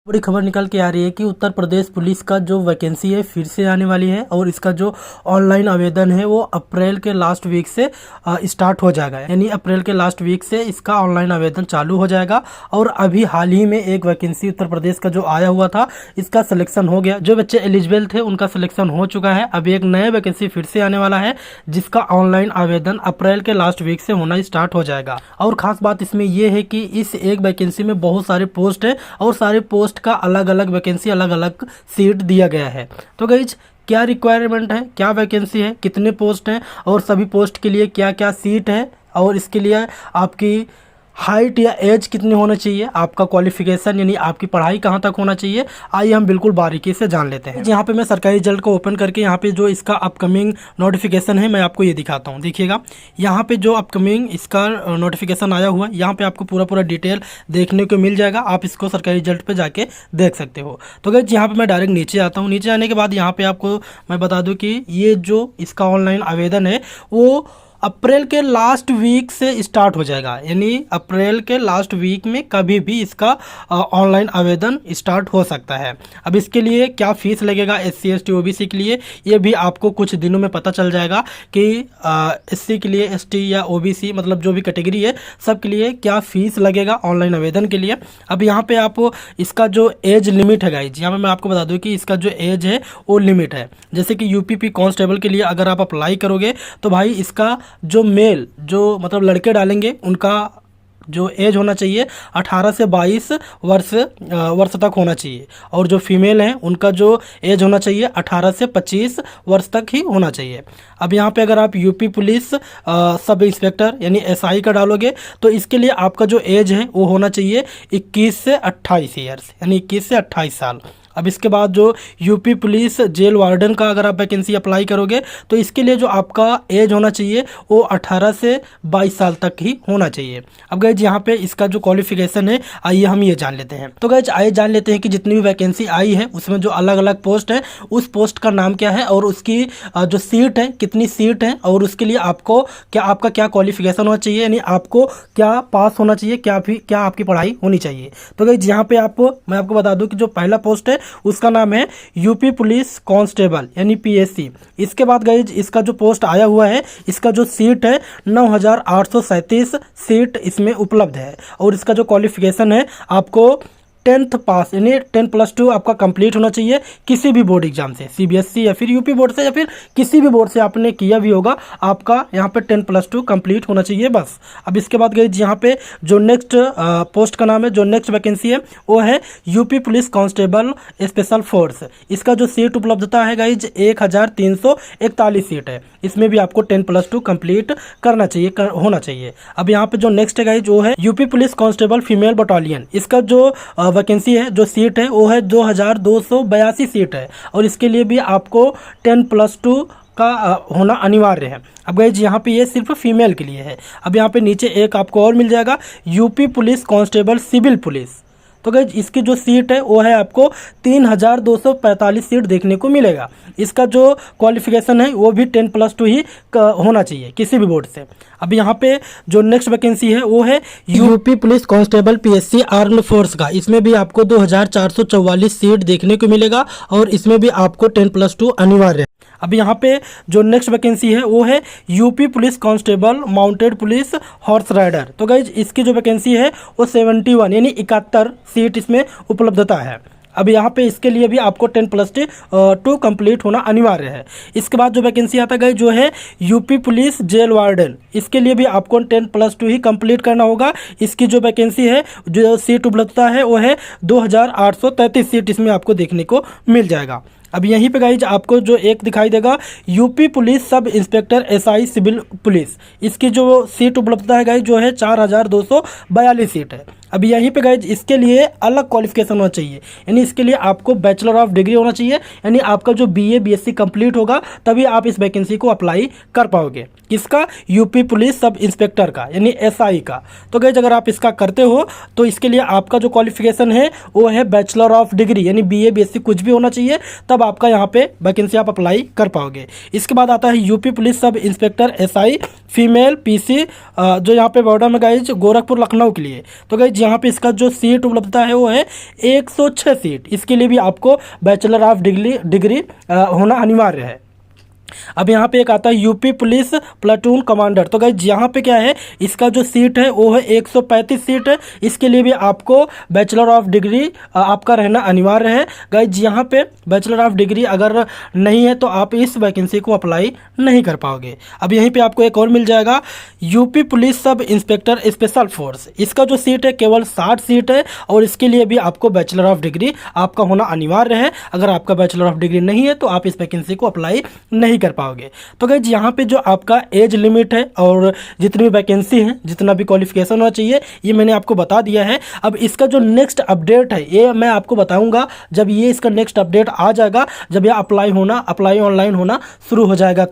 बड़ी खबर निकल के आ रही है कि उत्तर प्रदेश पुलिस का जो वैकेंसी है फिर से आने वाली है और इसका जो ऑनलाइन आवेदन है वो अप्रैल के लास्ट वीक से स्टार्ट हो जाएगा। यानी अप्रैल के लास्ट वीक से इसका ऑनलाइन आवेदन चालू हो जाएगा। और अभी हाल ही में एक वैकेंसी उत्तर प्रदेश का जो आया हुआ था इसका सिलेक्शन हो गया। जो बच्चे एलिजिबल थे उनका सिलेक्शन हो चुका है। अभी एक नया वैकेंसी फिर से आने वाला है जिसका ऑनलाइन आवेदन अप्रैल के लास्ट वीक से होना स्टार्ट हो जाएगा। और खास बात इसमें यह है कि इस एक वैकेंसी में बहुत सारे पोस्ट है और सारे पोस्ट का अलग अलग वैकेंसी अलग अलग सीट दिया गया है। तो गाइज क्या रिक्वायरमेंट है, क्या वैकेंसी है, कितने पोस्ट हैं और सभी पोस्ट के लिए क्या क्या सीट है और इसके लिए आपकी हाइट या एज कितनी होना चाहिए, आपका क्वालिफिकेशन यानी आपकी पढ़ाई कहाँ तक होना चाहिए, आइए हम बिल्कुल बारीकी से जान लेते हैं। यहाँ पे मैं सरकारी रिजल्ट को ओपन करके यहाँ पे जो इसका अपकमिंग नोटिफिकेशन है मैं आपको ये दिखाता हूँ। देखिएगा यहाँ पे जो अपकमिंग इसका नोटिफिकेशन आया हुआ है यहाँ पे आपको पूरा डिटेल देखने को मिल जाएगा। आप इसको सरकारी रिजल्ट पर जाके देख सकते हो। तो गाइस यहाँ पर मैं डायरेक्ट नीचे आता हूँ। नीचे आने के बाद यहाँ पर आपको मैं बता दूँ कि ये जो इसका ऑनलाइन आवेदन है वो अप्रैल के लास्ट वीक से स्टार्ट हो जाएगा। यानी अप्रैल के लास्ट वीक में कभी भी इसका ऑनलाइन आवेदन स्टार्ट हो सकता है। अब इसके लिए क्या फ़ीस लगेगा SC ST OBC के लिए ये भी आपको कुछ दिनों में पता चल जाएगा कि SC के लिए ST या OBC मतलब जो भी कैटेगरी है सब के लिए क्या फ़ीस लगेगा ऑनलाइन आवेदन के लिए। अब यहाँ पे आप इसका जो एज लिमिट है गाइज, यहाँ पे मैं आपको बता दूँ कि इसका जो एज है वो लिमिट है। जैसे कि UPP कांस्टेबल के लिए अगर आप अप्लाई करोगे तो भाई इसका जो मेल जो मतलब लड़के डालेंगे उनका जो एज होना चाहिए 18 से 22 वर्ष तक होना चाहिए और जो फीमेल हैं उनका जो एज होना चाहिए 18 से 25 वर्ष तक ही होना चाहिए। अब यहाँ पे अगर आप यूपी पुलिस सब इंस्पेक्टर यानी SI का डालोगे तो इसके लिए आपका जो एज है वो होना चाहिए 21 से 28 ईयर्स यानी 21 से 28 साल। अब इसके बाद जो यूपी पुलिस जेल वार्डन का अगर आप वैकेंसी अप्लाई करोगे तो इसके लिए जो आपका एज होना चाहिए वो 18 से 22 साल तक ही होना चाहिए। अब गाइज यहाँ पे इसका जो क्वालिफिकेशन है आइए हम ये जान लेते हैं। तो गाइज आइए जान लेते हैं कि जितनी भी वैकेंसी आई है उसमें जो अलग अलग पोस्ट है उस पोस्ट का नाम क्या है और उसकी जो सीट है कितनी सीट है और उसके लिए आपको आपका क्या क्वालिफिकेशन होना चाहिए यानी आपको क्या पास होना चाहिए, क्या आपकी पढ़ाई होनी चाहिए। तो गाइज यहाँ पे मैं आपको बता दूँ कि जो पहला पोस्ट है उसका नाम है यूपी पुलिस कांस्टेबल यानी PSC। इसके बाद गाइज इसका जो पोस्ट आया हुआ है इसका जो सीट है 9837 सीट इसमें उपलब्ध है और इसका जो क्वालिफिकेशन है आपको 10th पास यानी 10+2 आपका कंप्लीट होना चाहिए किसी भी बोर्ड एग्जाम से, CBSE या फिर यूपी बोर्ड से या फिर किसी भी बोर्ड से आपने किया भी होगा आपका यहाँ पे 10+2 कंप्लीट होना चाहिए बस। अब इसके बाद गई यहाँ पे जो नेक्स्ट पोस्ट का नाम है, जो नेक्स्ट वैकेंसी है वो है UP police constable special force. इसका जो सीट उपलब्धता है गाइज 1341 सीट है। इसमें भी आपको 10+2 कंप्लीट करना चाहिए होना चाहिए। अब यहाँ पे जो नेक्स्ट है गाइज वो है UP police constable female battalion. इसका जो वैकेंसी है जो सीट है वो है 2282 सीट है और इसके लिए भी आपको 10+2 का होना अनिवार्य है। अब गाइज यहाँ पे ये सिर्फ फीमेल के लिए है। अब यहाँ पे नीचे एक आपको और मिल जाएगा UP police constable civil police. तो गाइज इसकी जो सीट है वो है आपको 3245 सीट देखने को मिलेगा। इसका जो क्वालिफिकेशन है वो भी 10+2 ही होना चाहिए किसी भी बोर्ड से। अब यहाँ पे जो नेक्स्ट वैकेंसी है वो है UP police constable PSC armed force का। इसमें भी आपको 2444 सीट देखने को मिलेगा और इसमें भी आपको 10+2 अनिवार्य है। अब यहाँ पे जो नेक्स्ट वैकेंसी है वो है UP police constable mounted police horse rider. तो गाइज इसकी जो वैकेंसी है वो 71 यानी 71 सीट इसमें उपलब्धता है। अब यहाँ पे इसके लिए भी आपको 10+2 कंप्लीट होना अनिवार्य है। इसके बाद जो वैकेंसी आता है जो है यूपी पुलिस जेल वार्डन, इसके लिए भी आपको 10+2 ही कंप्लीट करना होगा। इसकी जो वैकेंसी है जो सीट उपलब्धता है वो है 2833 सीट इसमें आपको देखने को मिल जाएगा। अब यहीं पे गाइज आपको जो एक दिखाई देगा UP police sub inspector SI civil police, इसकी जो सीट उपलब्धता है गाइज जो है 4242 सीट है। अब यहीं पे गाइज इसके लिए अलग क्वालिफिकेशन होना चाहिए यानी इसके लिए आपको बैचलर ऑफ डिग्री होना चाहिए यानी आपका जो BA BSc कंप्लीट होगा तभी आप इस वैकेंसी को अप्लाई कर पाओगे। किसका? यूपी पुलिस सब इंस्पेक्टर का यानी SI का। तो गाइज अगर आप इसका करते हो तो इसके लिए आपका जो क्वालिफिकेशन है वो है बैचलर ऑफ डिग्री यानी BA BSc कुछ भी होना चाहिए तब आपका यहाँ पे वैकेंसी आप अप्लाई कर पाओगे। इसके बाद आता है UP police sub inspector SI female PC जो यहाँ पे बॉर्डर में गाइज गोरखपुर लखनऊ के लिए। तो गाइज गाइज यहाँ पे इसका जो सीट उपलब्धता है वो है 106 सीट। इसके लिए भी आपको बैचलर ऑफ डिग्री होना अनिवार्य है। अब यहाँ पे एक आता है यूपी पुलिस प्लाटून कमांडर। तो गाइज यहाँ पे क्या है, इसका जो सीट है वो है 135 सीट है। इसके लिए भी आपको बैचलर ऑफ डिग्री आपका रहना अनिवार्य है। गाइज यहाँ पे बैचलर ऑफ डिग्री अगर नहीं है तो आप इस वैकेंसी को अप्लाई नहीं कर पाओगे। अब यहीं पे आपको एक और मिल जाएगा, UP police sub inspector special force. इसका जो सीट है केवल 60 सीट है और इसके लिए भी आपको बैचलर ऑफ डिग्री आपका होना अनिवार्य है। अगर आपका बैचलर ऑफ डिग्री नहीं है तो आप इस वैकेंसी को अप्लाई नहीं कर पाओगे। तो गाइज यहाँ पे जो आपका एज लिमिट है और जितनी भी वैकेंसी है, जितना भी क्वालिफिकेशन होना चाहिए, ये मैंने आपको बता दिया है। अब इसका जो नेक्स्ट अपडेट है ये मैं आपको बताऊंगा जब ये इसका नेक्स्ट अपडेट आ जाएगा, जब यह अप्लाई ऑनलाइन होना शुरू हो जाएगा।